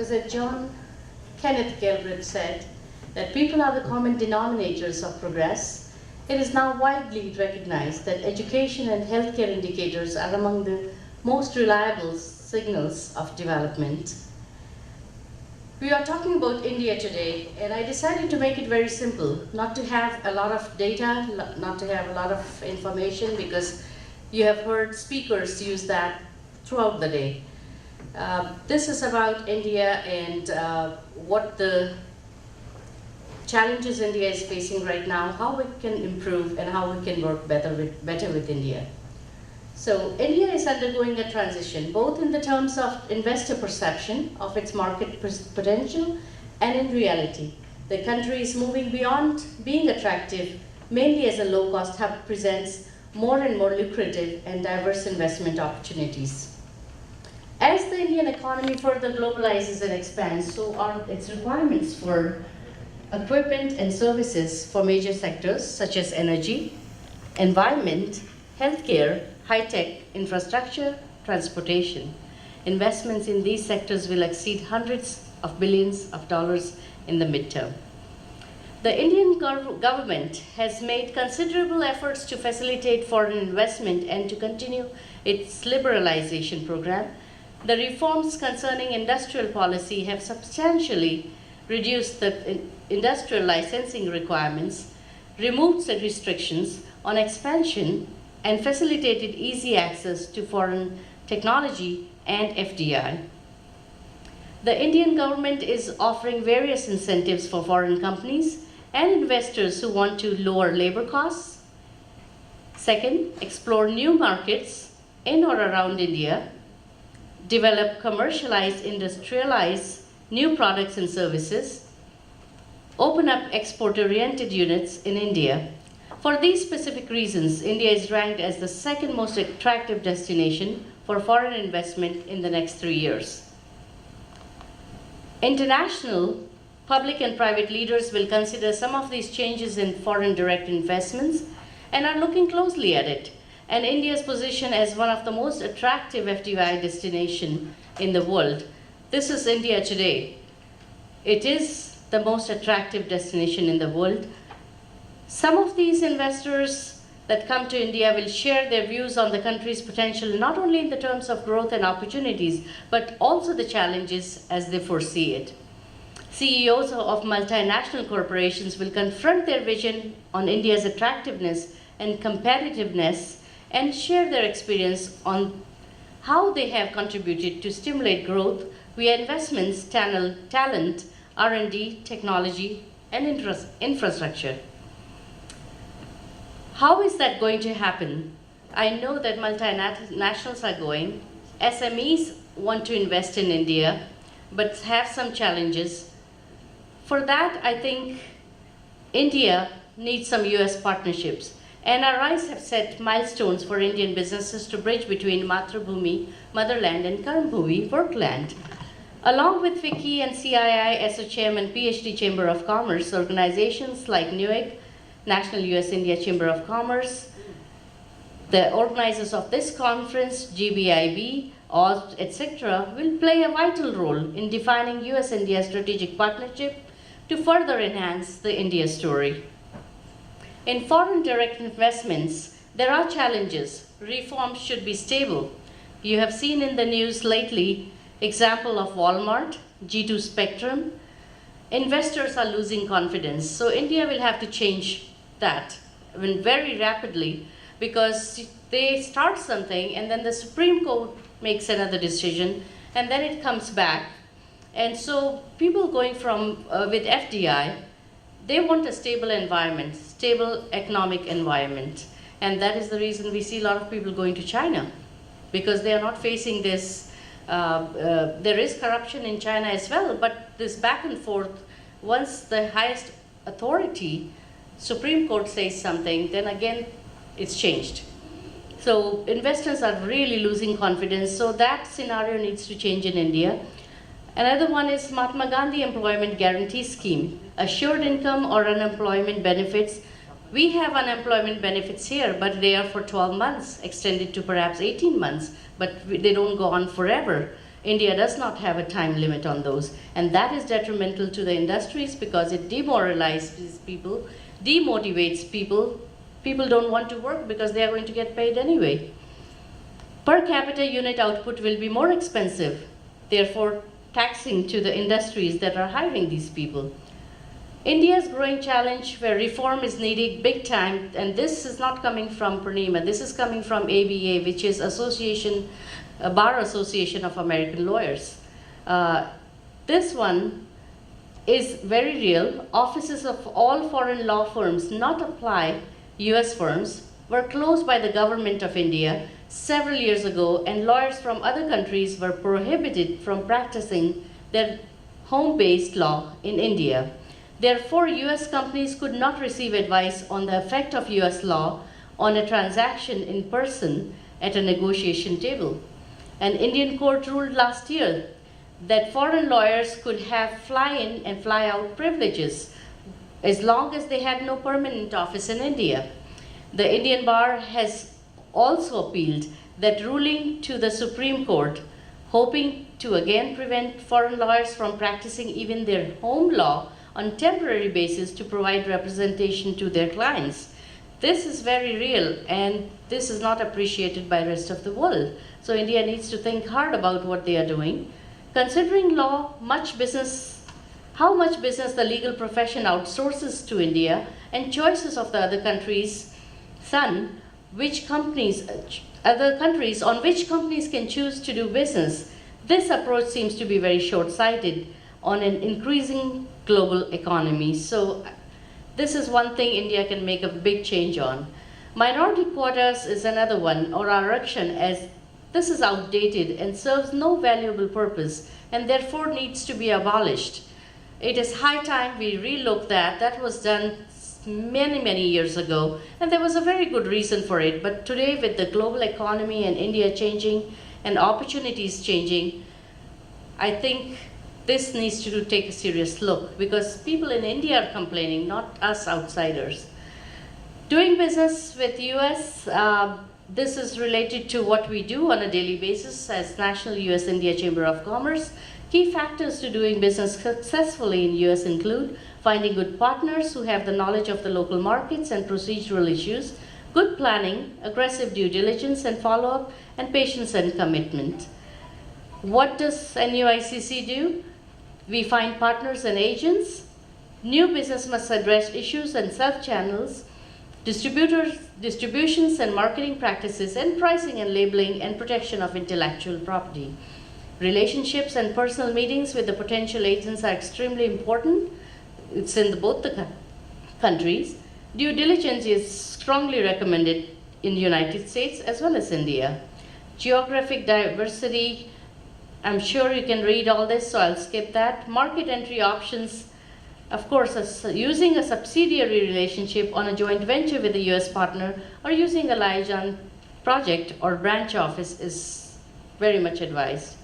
Because as John Kenneth Galbraith said, that people are the common denominators of progress, it is now widely recognized that education and healthcare indicators are among the most reliable signals of development. We are talking about India today, and I decided to make it very simple, not to have a lot of data, not to have a lot of information, because you have heard speakers use that throughout the day. This is about India and what the challenges India is facing right now, how we can improve and how we can work better with India. So India is undergoing a transition, both in the terms of investor perception of its market potential and in reality. The country is moving beyond being attractive, mainly as a low-cost hub presents more and more lucrative and diverse investment opportunities. As the Indian economy further globalizes and expands, so are its requirements for equipment and services for major sectors such as energy, environment, healthcare, high-tech infrastructure, transportation. Investments in these sectors will exceed hundreds of billions of dollars in the midterm. The Indian government has made considerable efforts to facilitate foreign investment and to continue its liberalization program. The reforms concerning industrial policy have substantially reduced the industrial licensing requirements, removed the restrictions on expansion, and facilitated easy access to foreign technology and FDI. The Indian government is offering various incentives for foreign companies and investors who want to lower labor costs. Second, explore new markets in or around India, develop, commercialize, industrialize new products and services, open up export-oriented units in India. For these specific reasons, India is ranked as the second most attractive destination for foreign investment in the next 3 years. International, public and private leaders will consider some of these changes in foreign direct investments and are looking closely at it. And India's position as one of the most attractive FDI destination in the world. This is India today. It is the most attractive destination in the world. Some of these investors that come to India will share their views on the country's potential, not only in the terms of growth and opportunities, but also the challenges as they foresee it. CEOs of multinational corporations will confront their vision on India's attractiveness and competitiveness and share their experience on how they have contributed to stimulate growth via investments, talent, R&D, technology, and infrastructure. How is that going to happen? I know that multinationals are going. SMEs want to invest in India, but have some challenges. For that, I think India needs some US partnerships. NRIs have set milestones for Indian businesses to bridge between Mathrubhumi, motherland, and Karmbhumi, workland. Along with FICCI and CII, SOCHM, and PhD Chamber of Commerce, organizations like NUIC, National US-India Chamber of Commerce, the organizers of this conference, GBIB, OST, etc., will play a vital role in defining US-India strategic partnership to further enhance the India story. In foreign direct investments, there are challenges. Reforms should be stable. You have seen in the news lately, example of Walmart, G2 Spectrum. Investors are losing confidence, so India will have to change that very rapidly, because they start something and then the Supreme Court makes another decision and then it comes back. And so people going from with FDI, they want a stable environment, stable economic environment. And that is the reason we see a lot of people going to China, because they are not facing this. There is corruption in China as well, but this back and forth, once the highest authority, Supreme Court says something, then again it's changed. So investors are really losing confidence, so that scenario needs to change in India. Another one is Mahatma Gandhi Employment Guarantee Scheme, assured income or unemployment benefits. We have unemployment benefits here, but they are for 12 months, extended to perhaps 18 months, but they don't go on forever. India does not have a time limit on those. And that is detrimental to the industries because it demoralizes people, demotivates people. People don't want to work because they are going to get paid anyway. Per capita unit output will be more expensive, therefore taxing to the industries that are hiring these people. India's growing challenge where reform is needed big time, and this is not coming from Purnima, this is coming from ABA, which is Bar Association of American Lawyers. This one is very real. Offices of all foreign law firms not apply US firms were closed by the government of India several years ago, and lawyers from other countries were prohibited from practicing their home-based law in India. Therefore, US companies could not receive advice on the effect of US law on a transaction in person at a negotiation table. An Indian court ruled last year that foreign lawyers could have fly-in and fly-out privileges as long as they had no permanent office in India. The Indian Bar has also appealed that ruling to the Supreme Court, hoping to again prevent foreign lawyers from practicing even their home law on temporary basis to provide representation to their clients. This is very real, and this is not appreciated by the rest of the world. So India needs to think hard about what they are doing. Considering law, how much business the legal profession outsources to India, and choices of the other countries, on which companies can choose to do business, this approach seems to be very short-sighted on an increasing global economy. So this is one thing India can make a big change on. Minority quotas is another one, or Arakshan, as this is outdated and serves no valuable purpose and therefore needs to be abolished. It is high time we relook that. That was done many years ago, and there was a very good reason for it. But today, with the global economy and India changing and opportunities changing, I think this needs to take a serious look, because people in India are complaining, not us outsiders. Doing business with US, this is related to what we do on a daily basis as National US-India Chamber of Commerce. Key factors to doing business successfully in US include finding good partners who have the knowledge of the local markets and procedural issues, good planning, aggressive due diligence and follow-up, and patience and commitment. What does NUICC do? We find partners and agents. New business must address issues and self-channels, distributions and marketing practices, and pricing and labeling and protection of intellectual property. Relationships and personal meetings with the potential agents are extremely important. It's in both the countries. Due diligence is strongly recommended in the United States as well as India. Geographic diversity, I'm sure you can read all this, so I'll skip that. Market entry options, of course, using a subsidiary relationship on a joint venture with a US partner or using a liaison project or branch office is very much advised.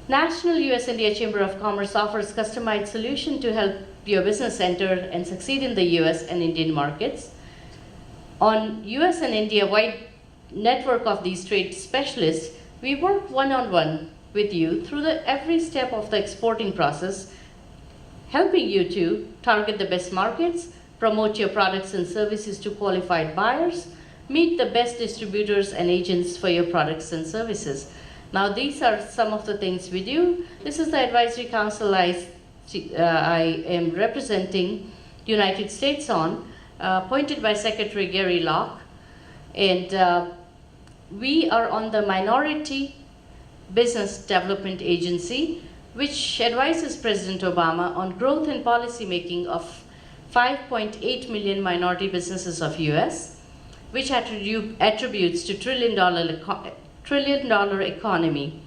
National US-India Chamber of Commerce offers customized solution to help your business enter and succeed in the US and Indian markets. On US and India wide network of these trade specialists, we work one-on-one with you through every step of the exporting process, helping you to target the best markets, promote your products and services to qualified buyers, meet the best distributors and agents for your products and services. Now, these are some of the things we do. This is the advisory council I am representing the United States on, appointed by Secretary Gary Locke. And we are on the Minority Business Development Agency, which advises President Obama on growth and policy making of 5.8 million minority businesses of US, which attributes to trillion-dollar economy.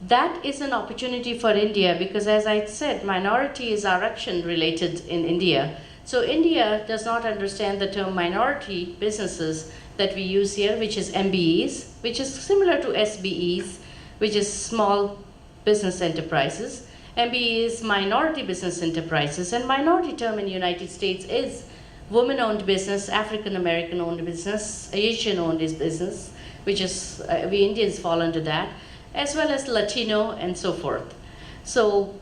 That is an opportunity for India because, as I said, minority is Arakshan related in India. So India does not understand the term minority businesses that we use here, which is MBEs, which is similar to SBEs, which is small business enterprises. MBE is minority business enterprises, and minority term in the United States is women-owned business, African-American-owned business, Asian-owned business, which is, we Indians fall under that. as well as Latino and so forth. So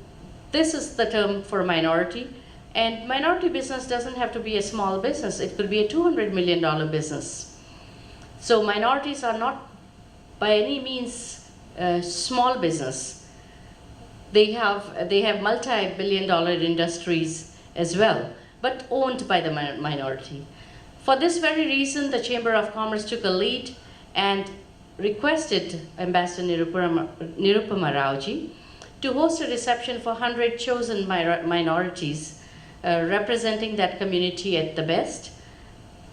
this is the term for minority. And minority business doesn't have to be a small business. It could be a $200 million business. So minorities are not by any means small business. They have multi-billion-dollar industries as well, but owned by the minority. For this very reason, the Chamber of Commerce took a lead and requested Ambassador Nirupama Raoji to host a reception for 100 chosen minorities representing that community at the best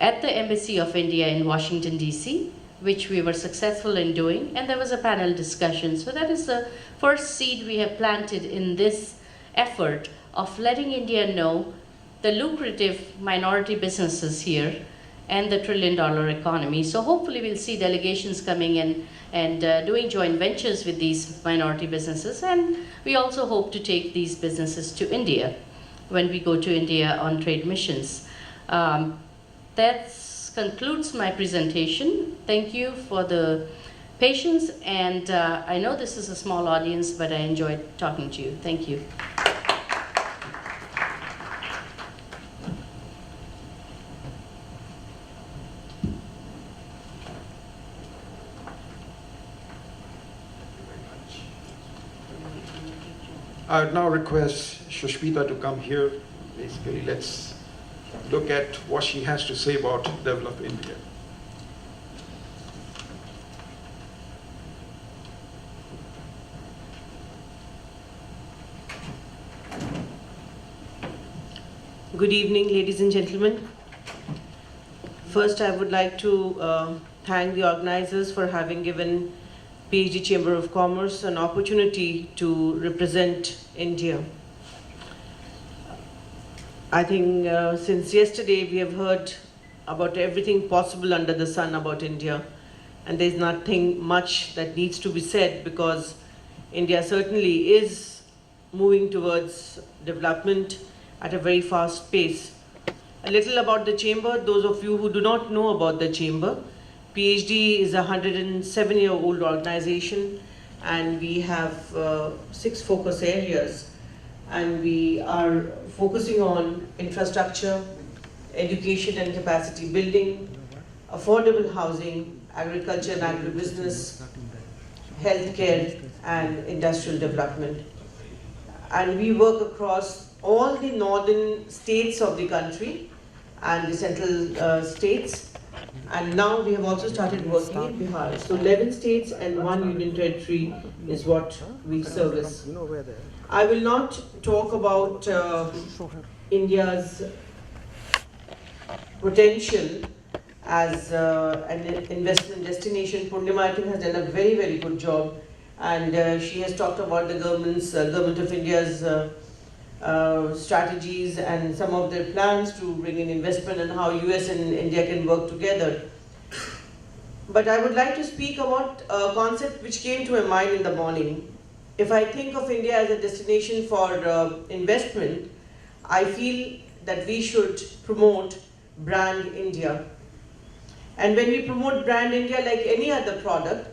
at the Embassy of India in Washington, D.C., which we were successful in doing, and there was a panel discussion. So that is the first seed we have planted in this effort of letting India know the lucrative minority businesses here and the trillion-dollar economy. So hopefully we'll see delegations coming in and doing joint ventures with these minority businesses, and we also hope to take these businesses to India when we go to India on trade missions. That concludes my presentation. Thank you for the patience, and I know this is a small audience, but I enjoyed talking to you. Thank you. I would now request Sushmita to come here. Basically, let's look at what she has to say about Develop India. Good evening, ladies and gentlemen. First, I would like to thank the organizers for having given PhD Chamber of Commerce an opportunity to represent India. I think since yesterday we have heard about everything possible under the sun about India, and there's nothing much that needs to be said because India certainly is moving towards development at a very fast pace. A little about the Chamber, those of you who do not know about the Chamber, PhD is a 107-year-old organization, and we have 6 focus areas, and we are focusing on infrastructure, education and capacity building, affordable housing, agriculture and agribusiness, healthcare and industrial development. And we work across all the northern states of the country and the central states. And now we have also started working in Bihar. So 11 states and 1 union territory is what we service. I will not talk about India's potential as an investment destination. Purnima, I think, has done a very, very good job. And she has talked about the government of India's strategies and some of their plans to bring in investment and how US and India can work together. But I would like to speak about a concept which came to my mind in the morning. If I think of India as a destination for investment, I feel that we should promote Brand India. And when we promote Brand India like any other product,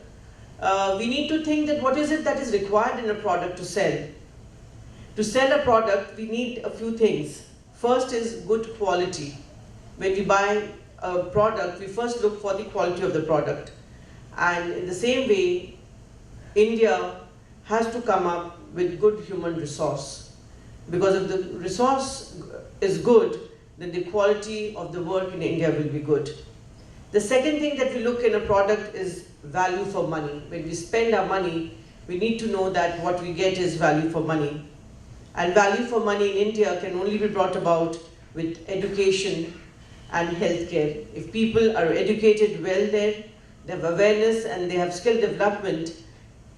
we need to think that what is it that is required in a product to sell. To sell a product, we need a few things. First is good quality. When we buy a product, we first look for the quality of the product. And in the same way, India has to come up with good human resource. Because if the resource is good, then the quality of the work in India will be good. The second thing that we look in a product is value for money. When we spend our money, we need to know that what we get is value for money. And value for money in India can only be brought about with education and healthcare. If people are educated well there, they have awareness and they have skill development,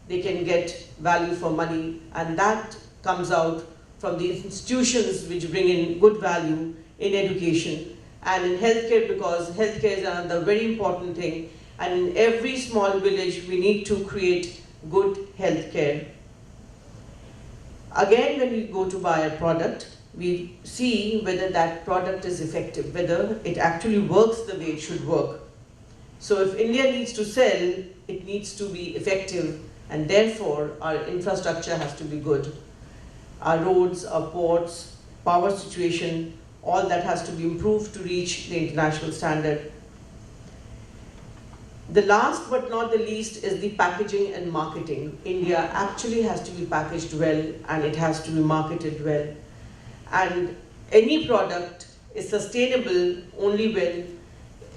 they can get value for money. And that comes out from the institutions which bring in good value in education and in healthcare, because healthcare is another very important thing. And in every small village, we need to create good healthcare. Again, when we go to buy a product, we see whether that product is effective, whether it actually works the way it should work. So if India needs to sell, it needs to be effective and therefore our infrastructure has to be good. Our roads, our ports, power situation, all that has to be improved to reach the international standard. The last but not the least is the packaging and marketing. India actually has to be packaged well and it has to be marketed well. And any product is sustainable only when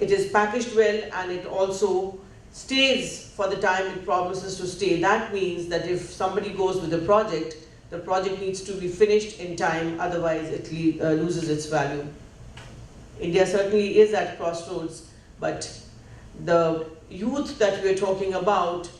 it is packaged well and it also stays for the time it promises to stay. That means that if somebody goes with a project, the project needs to be finished in time, otherwise it loses its value. India certainly is at crossroads, but the youth that we are talking about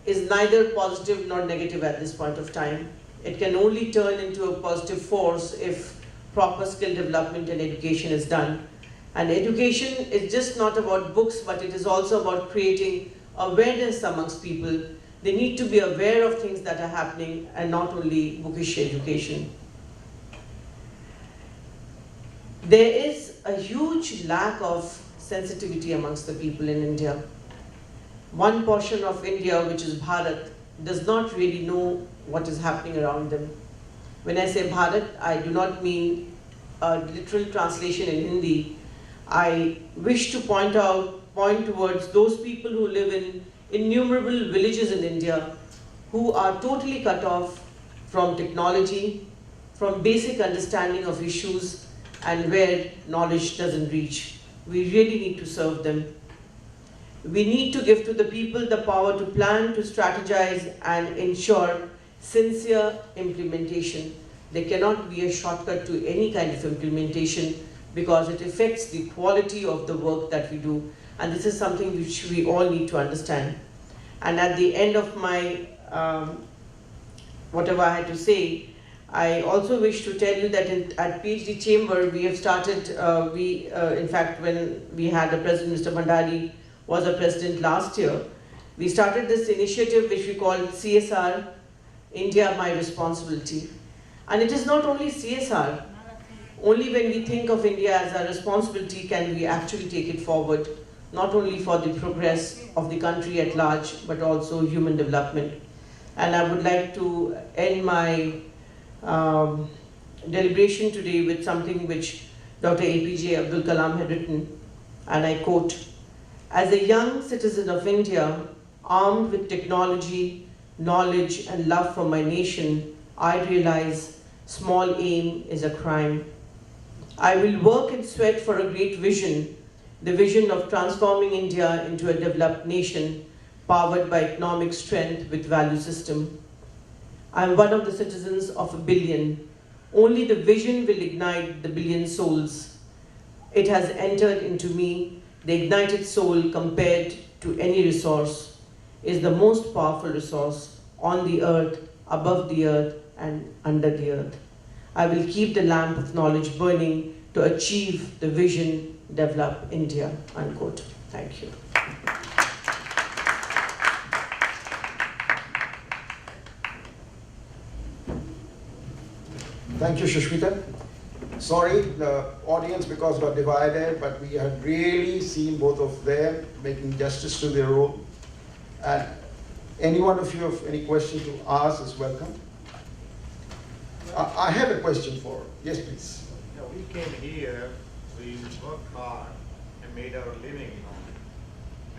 is neither positive nor negative at this point of time. It can only turn into a positive force if proper skill development and education is done. And education is just not about books, but it is also about creating awareness amongst people. They need to be aware of things that are happening and not only bookish education. There is a huge lack of sensitivity amongst the people in India. One portion of India, which is Bharat, does not really know what is happening around them. When I say Bharat, I do not mean a literal translation in Hindi. I wish to point towards those people who live in innumerable villages in India who are totally cut off from technology, from basic understanding of issues, and where knowledge doesn't reach. We really need to serve them. We need to give to the people the power to plan, to strategize, and ensure sincere implementation. There cannot be a shortcut to any kind of implementation because it affects the quality of the work that we do. And this is something which we all need to understand. And at the end of my, whatever I had to say, I also wish to tell you that at PhD Chamber, we have started, in fact, when we had the President, Mr. Bhandari, was a president last year, we started this initiative which we called CSR, India My Responsibility. And it is not only CSR, only when we think of India as a responsibility can we actually take it forward, not only for the progress of the country at large, but also human development. And I would like to end my deliberation today with something which Dr. APJ Abdul Kalam had written, and I quote, "As a young citizen of India, armed with technology, knowledge, and love for my nation, I realize small aim is a crime. I will work and sweat for a great vision, the vision of transforming India into a developed nation, powered by economic strength with value system. I am one of the citizens of a billion. Only the vision will ignite the billion souls. It has entered into me. The ignited soul, compared to any resource, is the most powerful resource on the earth, above the earth, and under the earth. I will keep the lamp of knowledge burning to achieve the vision, develop India," unquote. Thank you. Thank you, Sushmita. Sorry, the audience because got divided, but we had really seen both of them making justice to their role. And any one of you have any question to ask is welcome. I have a question for, yes please. Yeah, we came here, we worked hard and made our living,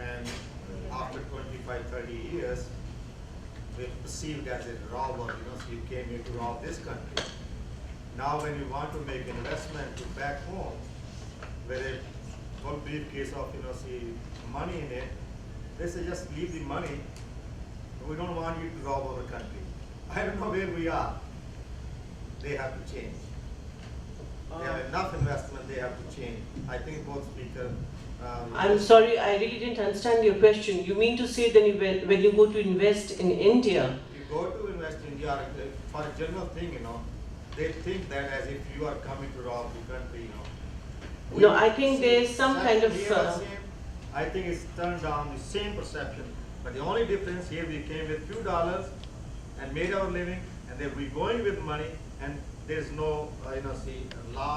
and after 25, 30 years, we're perceived as a robber, so you came here to rob this country. Now when you want to make investment to back home, with a full briefcase of money in it, they say just leave the money. We don't want you to rob our country. I don't know where we are. They have to change. They have enough investment, they have to change. I think both speakers. I'm sorry, I really didn't understand your question. You mean to say that when you go to invest in India? You go to invest in India for a general thing, they think that as if you are coming to rob the country, No, I think there's some kind of. I think it's turned down the same perception, but the only difference here we came with few dollars and made our living, and then we're going with money, and there's no, law.